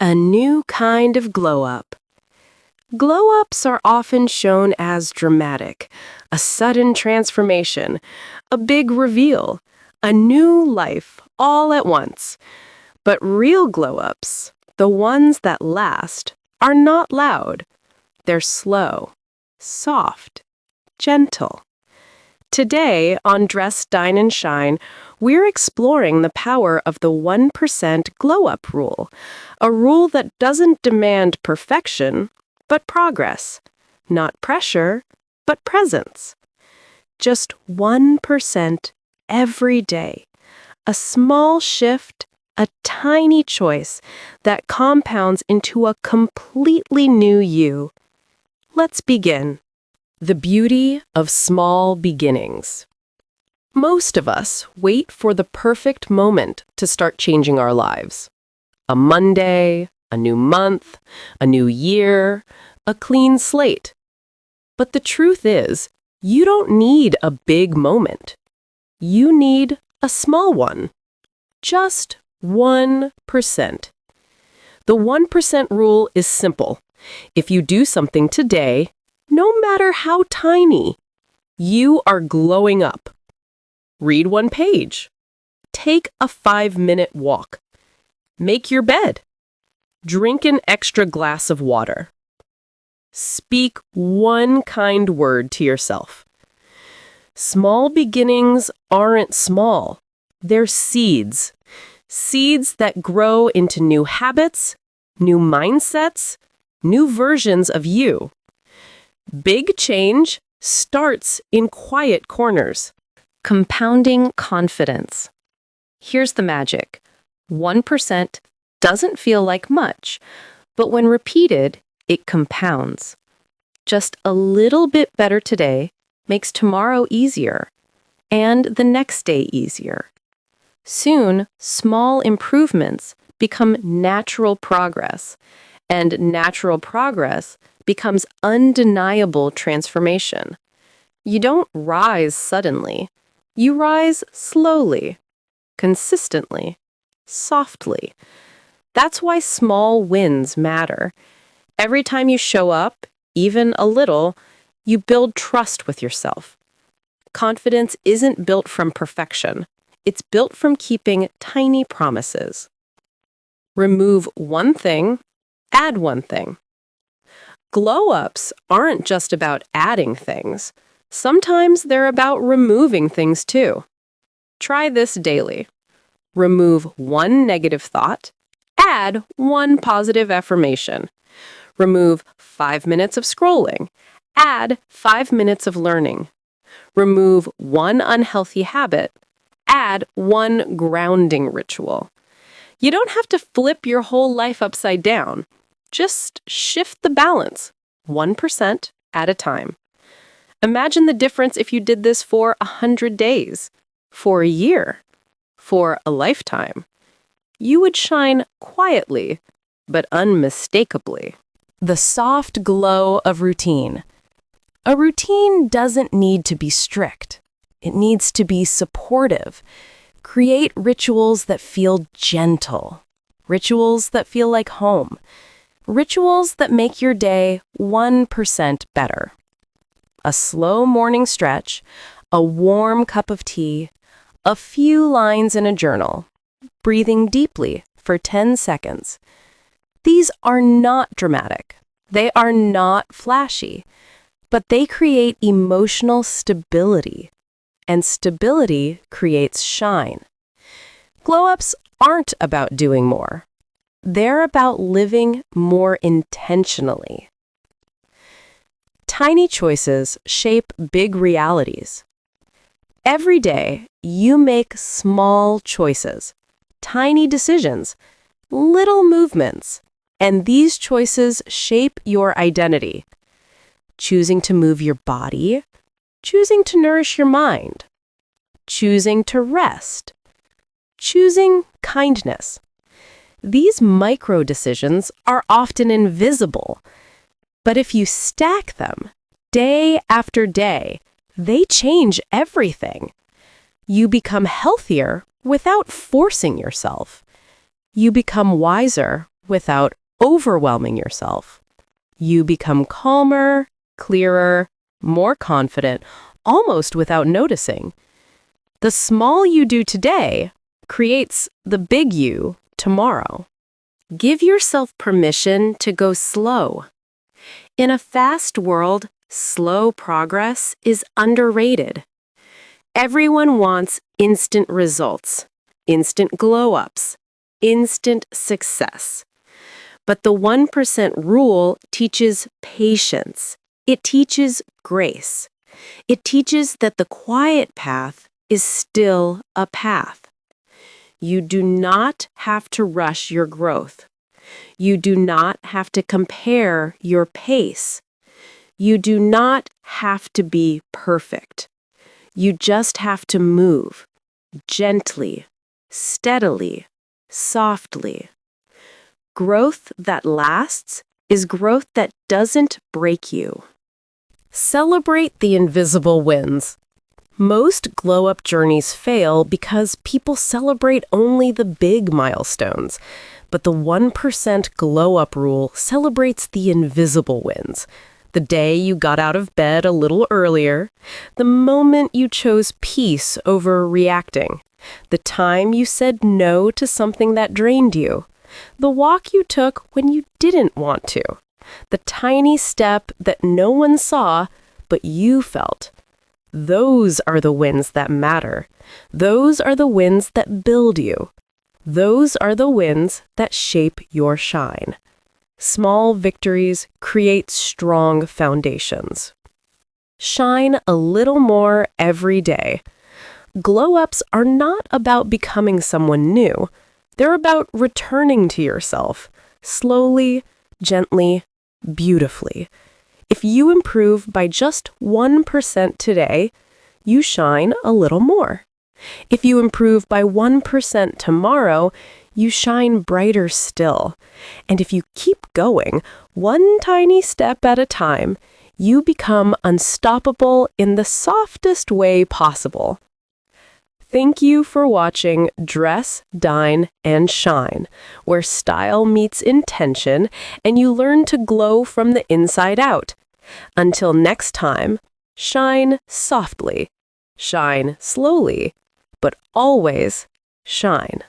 A new kind of glow-up. Glow-ups are often shown as dramatic, a sudden transformation, a big reveal, a new life all at once. But real glow-ups, the ones that last, are not loud. They're slow, soft, gentle. Today on Dine And Shine, we're exploring the power of the 1% glow-up rule, a rule that doesn't demand perfection, but progress, not pressure, but presence. Just 1% every day, a small shift, a tiny choice that compounds into a completely new you. Let's begin. The beauty of small beginnings. Most of us wait for the perfect moment to start changing our lives. A Monday, a new month, a new year, a clean slate. But the truth is, you don't need a big moment. You need a small one. Just 1%. The 1% rule is simple. If you do something today, no matter how tiny, you are glowing up. Read one page. Take a 5-minute walk. Make your bed. Drink an extra glass of water. Speak one kind word to yourself. Small beginnings aren't small. They're seeds. Seeds that grow into new habits, new mindsets, new versions of you. Big change starts in quiet corners. Compounding confidence. Here's the magic. 1% doesn't feel like much, but when repeated, it compounds. Just a little bit better today makes tomorrow easier, and the next day easier. Soon, small improvements become natural progress, and natural progress becomes undeniable transformation. You don't rise suddenly. You rise slowly, consistently, softly. That's why small wins matter. Every time you show up, even a little, you build trust with yourself. Confidence isn't built from perfection. It's built from keeping tiny promises. Remove one thing, add one thing. Glow-ups aren't just about adding things. Sometimes they're about removing things too. Try this daily. Remove one negative thought, add one positive affirmation. Remove 5 minutes of scrolling, add 5 minutes of learning. Remove one unhealthy habit, add one grounding ritual. You don't have to flip your whole life upside down. Just shift the balance, 1% at a time. Imagine the difference if you did this for 100 days, for a year, for a lifetime. You would shine quietly, but unmistakably. The soft glow of routine. A routine doesn't need to be strict. It needs to be supportive. Create rituals that feel gentle. Rituals that feel like home. Rituals that make your day 1% better. A slow morning stretch, a warm cup of tea, a few lines in a journal, breathing deeply for 10 seconds. These are not dramatic. They are not flashy, but they create emotional stability, and stability creates shine. Glow-ups aren't about doing more. They're about living more intentionally. Tiny choices shape big realities. Every day, you make small choices, tiny decisions, little movements, and these choices shape your identity. Choosing to move your body, choosing to nourish your mind, choosing to rest, choosing kindness. These micro decisions are often invisible, but if you stack them day after day, they change everything. You become healthier without forcing yourself. You become wiser without overwhelming yourself. You become calmer, clearer, more confident, almost without noticing. The small you do today creates the big you tomorrow. Give yourself permission to go slow. In a fast world, slow progress is underrated. Everyone wants instant results, instant glow-ups, instant success. But the 1% rule teaches patience. It teaches grace. It teaches that the quiet path is still a path. You do not have to rush your growth. You do not have to compare your pace. You do not have to be perfect. You just have to move gently, steadily, softly. Growth that lasts is growth that doesn't break you. Celebrate the invisible wins. Most glow-up journeys fail because people celebrate only the big milestones. But the 1% glow-up rule celebrates the invisible wins. The day you got out of bed a little earlier, the moment you chose peace over reacting, the time you said no to something that drained you, the walk you took when you didn't want to, the tiny step that no one saw but you felt. Those are the wins that matter. Those are the wins that build you. Those are the wins that shape your shine. Small victories create strong foundations. Shine a little more every day. Glow-ups are not about becoming someone new. They're about returning to yourself, slowly, gently, beautifully. If you improve by just 1% today, you shine a little more. If you improve by 1% tomorrow, you shine brighter still. And if you keep going, one tiny step at a time, you become unstoppable in the softest way possible. Thank you for watching Dress, Dine, and Shine, where style meets intention and you learn to glow from the inside out. Until next time, shine softly, shine slowly, but always shine.